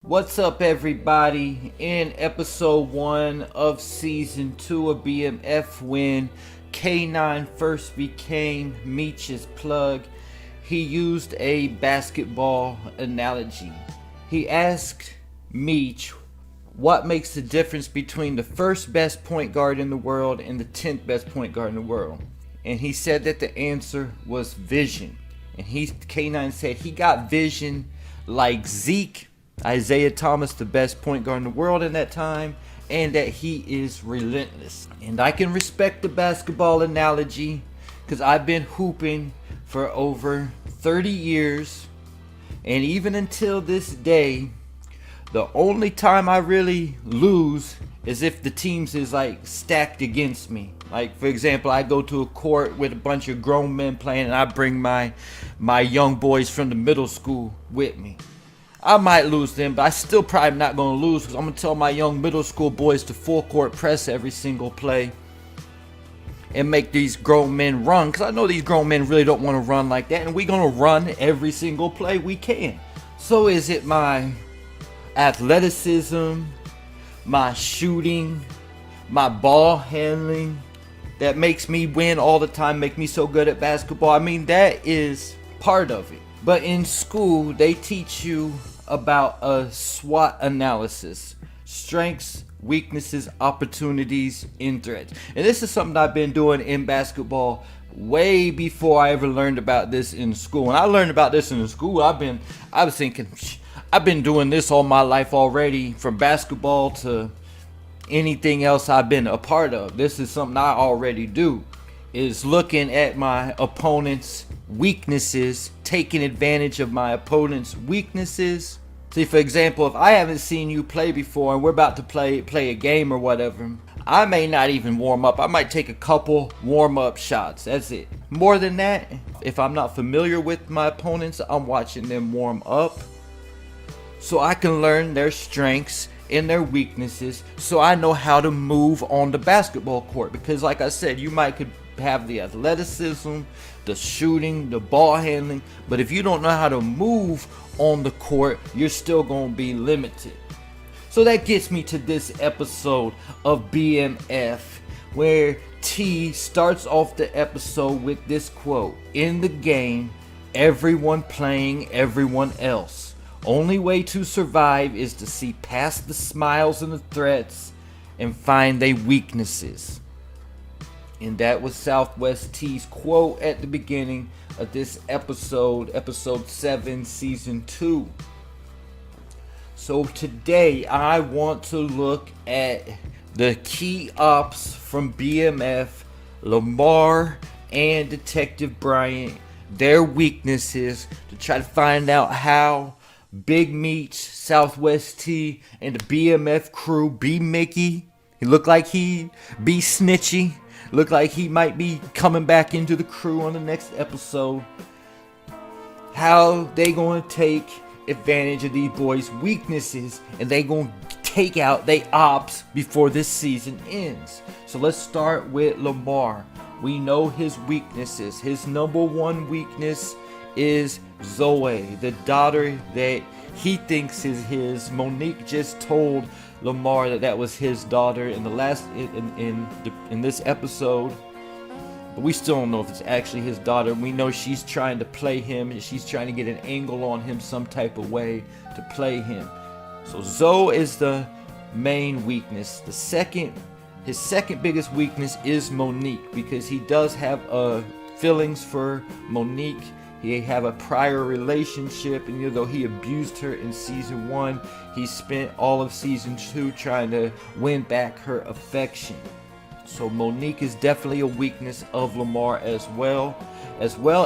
What's up, everybody? In episode 1 of season 2 of BMF, when K9 first became Meech's plug, he used a basketball analogy. He asked Meech what makes the difference between the first best point guard in the world and the 10th best point guard in the world. And he said that the answer was vision. And K9 said he got vision like Zeke, Isaiah Thomas, the best point guard in the world in that time, and that he is relentless. And I can respect the basketball analogy because I've been hooping for over 30 years, and even until this day, the only time I really lose is if the teams is like stacked against me. Like, for example, I go to a court with a bunch of grown men playing, and I bring my young boys from the middle school with me. I might lose them, but I still probably not going to lose because I'm going to tell my young middle school boys to full court press every single play and make these grown men run, because I know these grown men really don't want to run like that, and we're going to run every single play we can. So is it my athleticism, my shooting, my ball handling that makes me win all the time, make me so good at basketball? I mean, that is part of it. But in school, they teach you about a SWOT analysis: strengths, weaknesses, opportunities, and threats. And this is something I've been doing in basketball way before I ever learned about this in school. When I learned about this in school, I was thinking, I've been doing this all my life already, from basketball to anything else I've been a part of. This is something I already do, is looking at my opponent's weaknesses, taking advantage of my opponent's weaknesses. See, for example, if I haven't seen you play before and we're about to play a game or whatever, I may not even warm up. I might take a couple warm-up shots. That's it. More than that, if I'm not familiar with my opponents, I'm watching them warm up so I can learn their strengths and their weaknesses, so I know how to move on the basketball court. Because like I said, you could have the athleticism, the shooting, the ball handling, but if you don't know how to move on the court, you're still going to be limited. So that gets me to this episode of BMF, where T starts off the episode with this quote: "In the game, everyone playing everyone else. Only way to survive is to see past the smiles and the threats and find their weaknesses." And that was Southwest T's quote at the beginning of this episode 7, season 2. So today I want to look at the key ops from BMF, Lamar and Detective Bryant, their weaknesses, to try to find out how Big Meech, Southwest T, and the BMF crew, B Mickey, he looked like he be snitchy, looked like he might be coming back into the crew on the next episode, how they going to take advantage of these boys' weaknesses and they going to take out they ops before this season ends. So let's start with Lamar. We know his weaknesses. His number one weakness is Zoe, the daughter that he thinks is his. Monique just told Lamar that was his daughter in this episode, but we still don't know if it's actually his daughter. We know she's trying to play him, and she's trying to get an angle on him some type of way to play him. So Zoe is the main weakness. His second biggest weakness is Monique, because he does have feelings for Monique. He have a prior relationship, and though he abused her in season 1, he spent all of season 2 trying to win back her affection. So Monique is definitely a weakness of Lamar, as well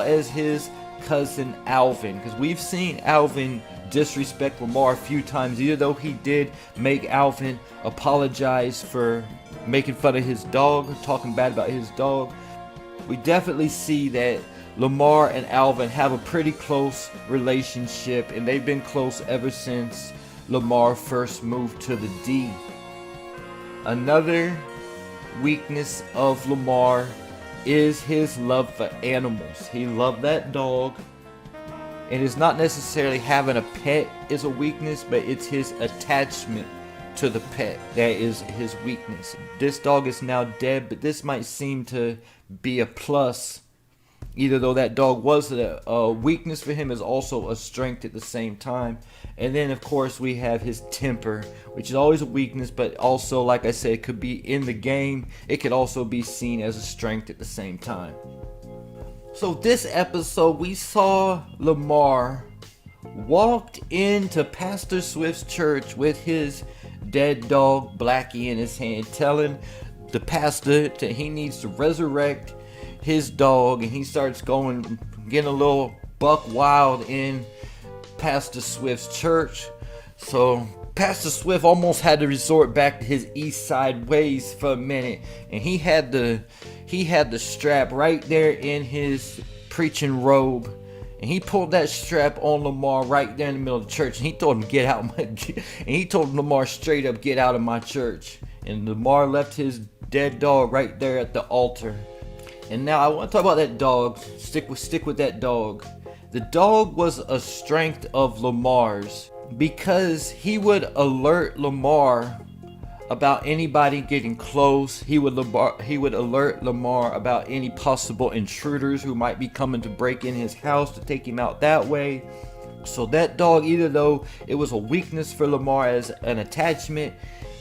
as his cousin Alvin, because we've seen Alvin disrespect Lamar a few times, even though he did make Alvin apologize for making fun of his dog, talking bad about his dog. We definitely see that Lamar and Alvin have a pretty close relationship, and they've been close ever since Lamar first moved to the D. Another weakness of Lamar is his love for animals. He loved that dog, And it's not necessarily having a pet is a weakness, but it's his attachment to the pet that is his weakness. This dog is now dead, but this might seem to be a plus. Either though that dog was a weakness for him, is also a strength at the same time. And then of course we have his temper, which is always a weakness, but also, like I said, could be in the game. It could also be seen as a strength at the same time. So this episode, we saw Lamar walked into Pastor Swift's church with his dead dog Blackie in his hand, telling the pastor that he needs to resurrect his dog. And he starts getting a little buck wild in Pastor Swift's church. So Pastor Swift almost had to resort back to his east side ways for a minute, and he had the strap right there in his preaching robe, and he pulled that strap on Lamar right there in the middle of the church, and he told him, get out and he told Lamar straight up, get out of my church. And Lamar left his dead dog right there at the altar. And now I want to talk about that dog. Stick with that dog. The dog was a strength of Lamar's, because he would alert Lamar about anybody getting close. He would alert Lamar about any possible intruders who might be coming to break in his house, to take him out that way. So that dog, even though it was a weakness for Lamar as an attachment,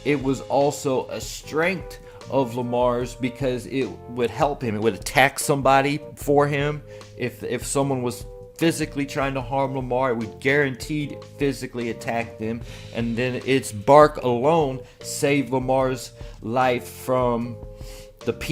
it was also a strength of Lamar's, because it would help him. It would attack somebody for him. If someone was physically trying to harm Lamar, it would guaranteed physically attack them. And then its bark alone saved Lamar's life from the PA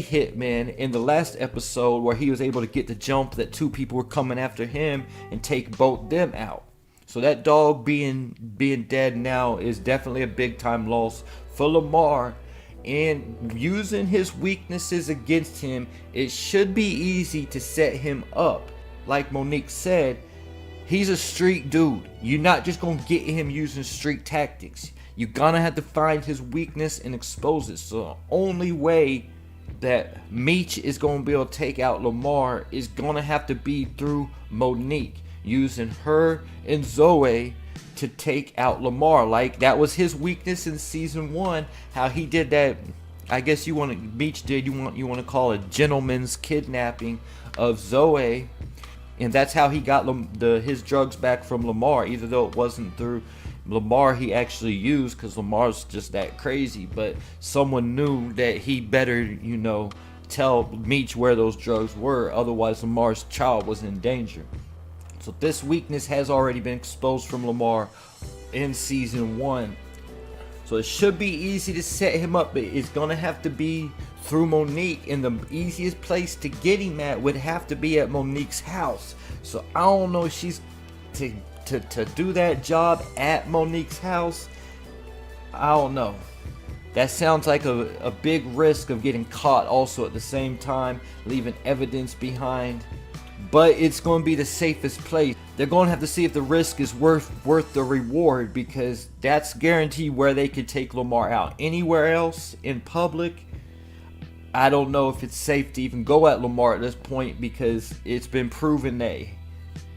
hitman in the last episode, where he was able to get the jump that two people were coming after him and take both them out. So that dog being dead now is definitely a big time loss for Lamar. And using his weaknesses against him, it should be easy to set him up. Like Monique said, he's a street dude. You're not just going to get him using street tactics. You're going to have to find his weakness and expose it. So the only way that Meech is going to be able to take out Lamar is going to have to be through Monique, using her and Zoe to take out Lamar. Like that was his weakness in season 1, how he did that. I guess Meech did, you want to call it gentleman's kidnapping of Zoe. And that's how he got his drugs back from Lamar, even though it wasn't through Lamar he actually used, because Lamar's just that crazy. But someone knew that he better, tell Meech where those drugs were, otherwise Lamar's child was in danger. So this weakness has already been exposed from Lamar in season 1. So it should be easy to set him up, but it's going to have to be through Monique, and the easiest place to get him at would have to be at Monique's house. So I don't know if she's to do that job at Monique's house. I don't know. That sounds like a big risk of getting caught also at the same time, leaving evidence behind. But it's going to be the safest place. They're going to have to see if the risk is worth the reward, because that's guaranteed where they could take Lamar out. Anywhere else in public, I don't know if it's safe to even go at Lamar at this point, because it's been proven that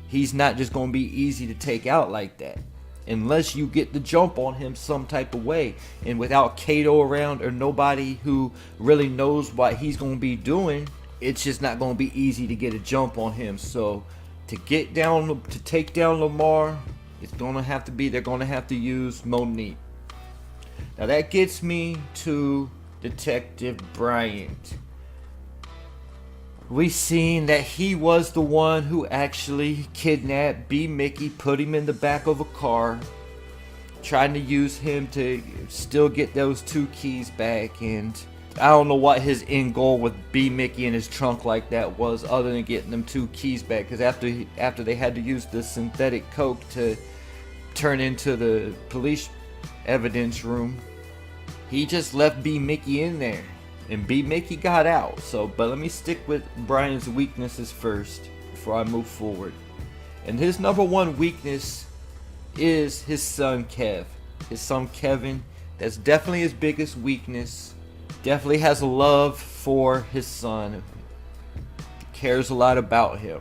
he's not just going to be easy to take out like that. Unless you get the jump on him some type of way. And without Kato around, or nobody who really knows what he's going to be doing, it's just not going to be easy to get a jump on him. So to take down Lamar, they're going to have to use Monique. Now that gets me to Detective Bryant. We seen that he was the one who actually kidnapped B. Mickey, put him in the back of a car, trying to use him to still get those 2 keys back. And I don't know what his end goal with B. Mickey in his trunk like that was, other than getting them 2 keys back. Because after they had to use the synthetic coke to turn into the police evidence room, he just left B. Mickey in there, and B. Mickey got out. But let me stick with Brian's weaknesses first before I move forward. And his number 1 weakness is his son Kev. His son Kevin. That's definitely his biggest weakness. Definitely has a love for his son. Cares a lot about him.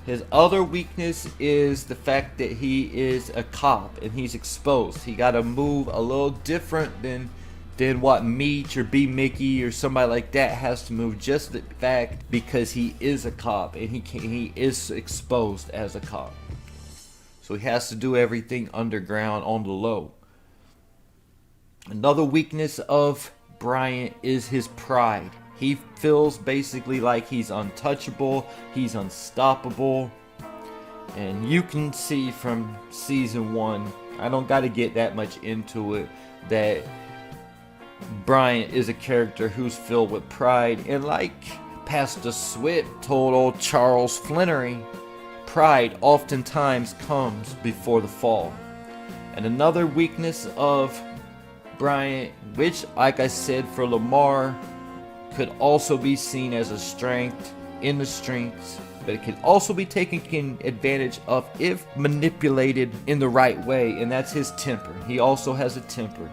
His other weakness is the fact that he is a cop and he's exposed. He got to move a little different than what Meech or B Mickey or somebody like that has to move. Just the fact because he is a cop and he is exposed as a cop, so he has to do everything underground on the low. Another weakness of Bryant is his pride. He feels basically like he's untouchable, he's unstoppable. And you can see from season 1, I don't got to get that much into it, that Bryant is a character who's filled with pride. And like Pastor Swip told old Charles Flannery, pride oftentimes comes before the fall. And another weakness of Bryant, which like I said for Lamar, could also be seen as a strength in the streets, but it can also be taken advantage of if manipulated in the right way, and that's his temper. He also has a temper.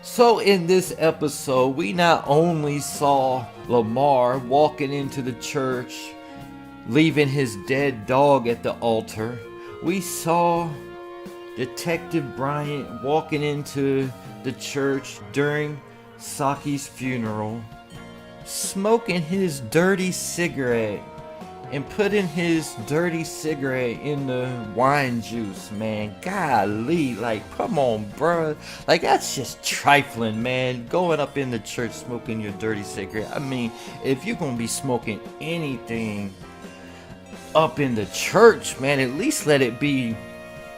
So in this episode, we not only saw Lamar walking into the church, leaving his dead dog at the altar, we saw Detective Bryant walking into the church during Saki's funeral, smoking his dirty cigarette and putting his dirty cigarette in the wine juice, man. Golly, like, come on, bruh. Like, that's just trifling, man. Going up in the church smoking your dirty cigarette. I mean, if you're gonna be smoking anything up in the church, man, at least let it be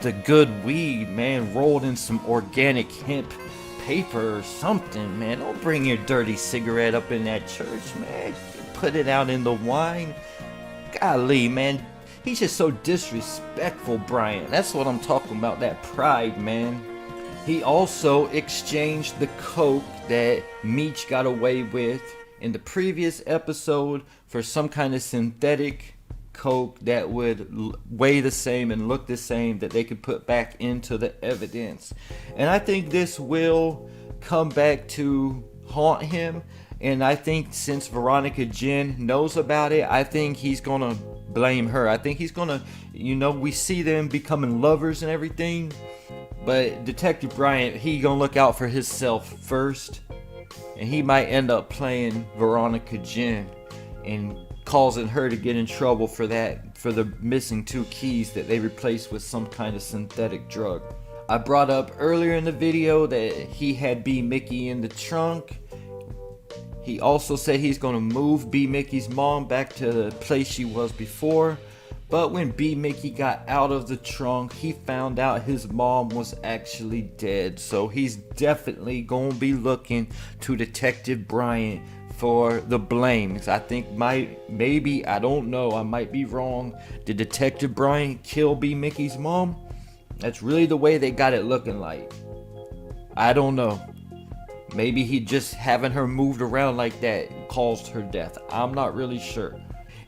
the good weed, man, rolled in some organic hemp paper or something, man. Don't bring your dirty cigarette up in that church, man. Put it out in the wine. Golly, man. He's just so disrespectful, Bryant. That's what I'm talking about, that pride, man. He also exchanged the coke that Meech got away with in the previous episode for some kind of synthetic coke that would weigh the same and look the same, that they could put back into the evidence. And I think this will come back to haunt him. And I think since Veronica Jen knows about it, I think he's gonna blame her. I think he's gonna, we see them becoming lovers and everything, but Detective Bryant, he gonna look out for himself first, and he might end up playing Veronica Jen and causing her to get in trouble for that, for the missing 2 keys that they replaced with some kind of synthetic drug. I brought up earlier in the video that he had B Mickey in the trunk. He also said he's going to move B Mickey's mom back to the place she was before. But when B Mickey got out of the trunk, he found out his mom was actually dead. So he's definitely going to be looking to Detective Bryant for the blame. I think maybe, I don't know, I might be wrong. Did Detective Bryant kill B Mickey's mom? That's really the way they got it looking like. I don't know. Maybe he just having her moved around like that caused her death. I'm not really sure.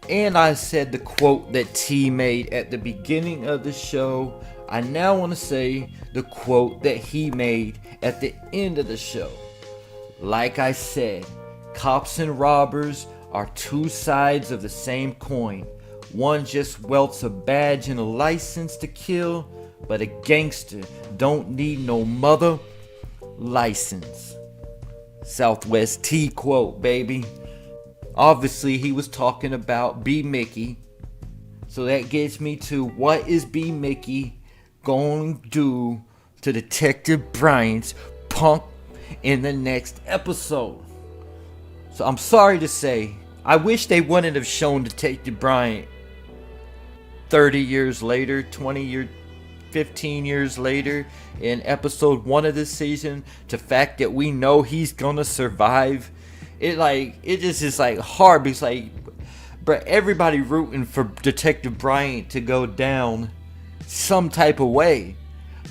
And I said the quote that T made at the beginning of the show. I now want to say the quote that he made at the end of the show. Like I said, cops and robbers are 2 sides of the same coin. One just welts a badge and a license to kill, but a gangster don't need no mother license. Southwest T quote, baby. Obviously, he was talking about B Mickey. So that gets me to, what is B Mickey going to do to Detective Bryant's punk in the next episode? So I'm sorry to say, I wish they wouldn't have shown Detective Bryant 30 years later, 20 years, 15 years later in episode 1 of this season. The fact that we know he's gonna survive, it just is like hard, because like, bro, everybody rooting for Detective Bryant to go down some type of way.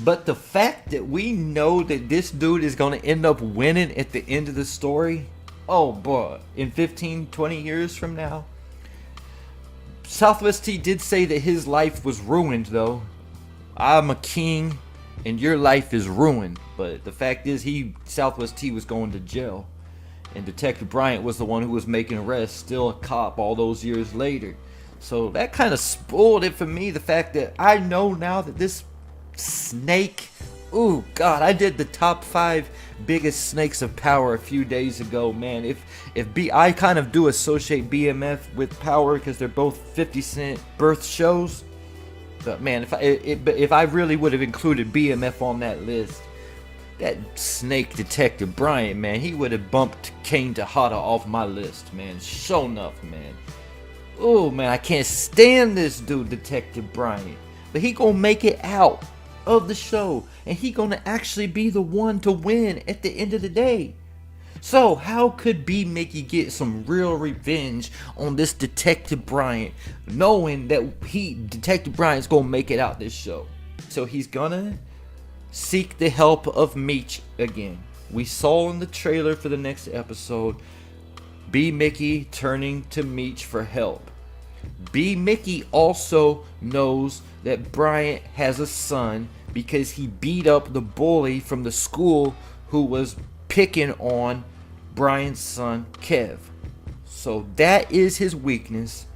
But the fact that we know that this dude is gonna end up winning at the end of the story, oh boy, in 15, 20 years from now. Southwest T did say that his life was ruined though. I'm a king and your life is ruined. But the fact is, Southwest T was going to jail. And Detective Bryant was the one who was making arrests, still a cop all those years later. So that kind of spoiled it for me, the fact that I know now that this snake, ooh god, I did the top 5 biggest snakes of power a few days ago, man. I kind of do associate BMF with Power because they're both 50 Cent birth shows. But man, if I really would have included BMF on that list, that snake Detective Bryant, man, he would have bumped Kane Tejada off my list, man. Sure enough, man. Oh man, I can't stand this dude, Detective Bryant. But he gonna make it out of the show, and he gonna actually be the one to win at the end of the day. So how could B Mickey get some real revenge on this Detective Bryant, knowing that Detective Bryant's gonna make it out this show? So he's gonna seek the help of Meech again. We saw in the trailer for the next episode B Mickey turning to Meech for help. B Mickey also knows that Bryant has a son because he beat up the bully from the school who was picking on Bryant's son Kev. So that is his weakness.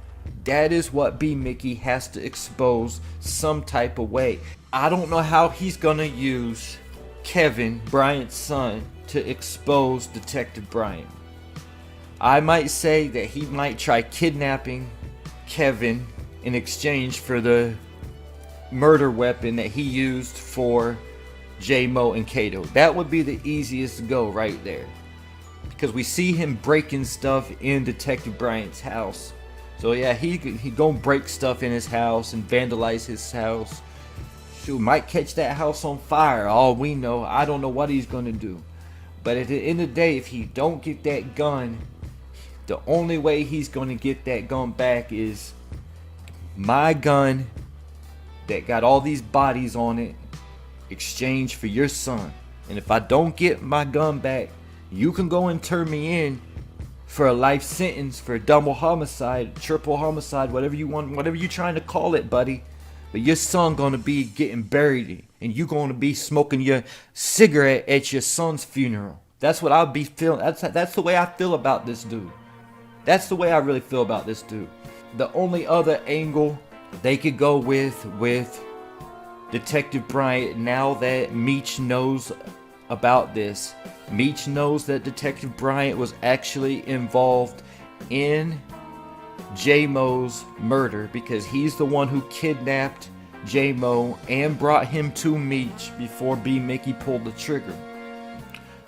That is what B Mickey has to expose some type of way. I don't know how he's gonna use Kevin, Bryant's son, to expose Detective Bryant. I might say that he might try kidnapping Kevin in exchange for the murder weapon that he used for J-Mo and Kato. That would be the easiest to go right there, because we see him breaking stuff in Detective Bryant's house. So yeah, he gonna break stuff in his house and vandalize his house. Shoot, might catch that house on fire. All we know, I don't know what he's gonna do. But at the end of the day, if he don't get that gun, the only way he's gonna get that gun back is my gun that got all these bodies on it, exchange for your son. And if I don't get my gun back, you can go and turn me in for a life sentence for double homicide, triple homicide, whatever you want, whatever you're trying to call it, buddy. But your son gonna be getting buried, and you gonna be smoking your cigarette at your son's funeral. That's what I'll be feeling. That's the way I feel about this dude. That's the way I really feel about this dude. The only other angle they could go with Detective Bryant, now that Meech knows about this. Meech knows that Detective Bryant was actually involved in J-Mo's murder, because he's the one who kidnapped J-Mo and brought him to Meech before B Mickey pulled the trigger.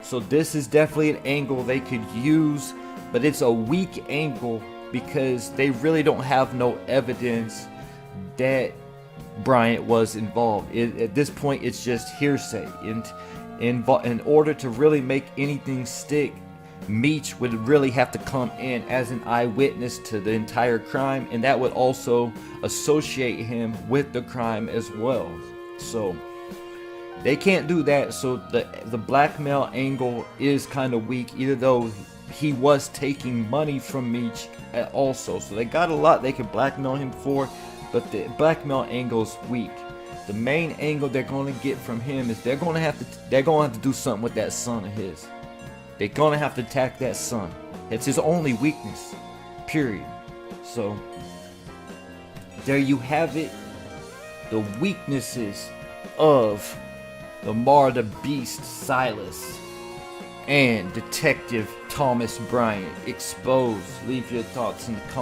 So this is definitely an angle they could use, but it's a weak angle because they really don't have no evidence that Bryant was involved. At this point, it's just hearsay. And in order to really make anything stick, Meech would really have to come in as an eyewitness to the entire crime, and that would also associate him with the crime as well. So they can't do that. So the blackmail angle is kind of weak, even though he was taking money from Meech also. So they got a lot they could blackmail him for, but the blackmail angle is weak. The main angle they're going to get from him is they're going to have to do something with that son of his. They're going to have to attack that son. It's his only weakness, period. So there you have it. The weaknesses of Lamar the Beast Silas and Detective Thomas Bryant exposed. Leave your thoughts in the comments.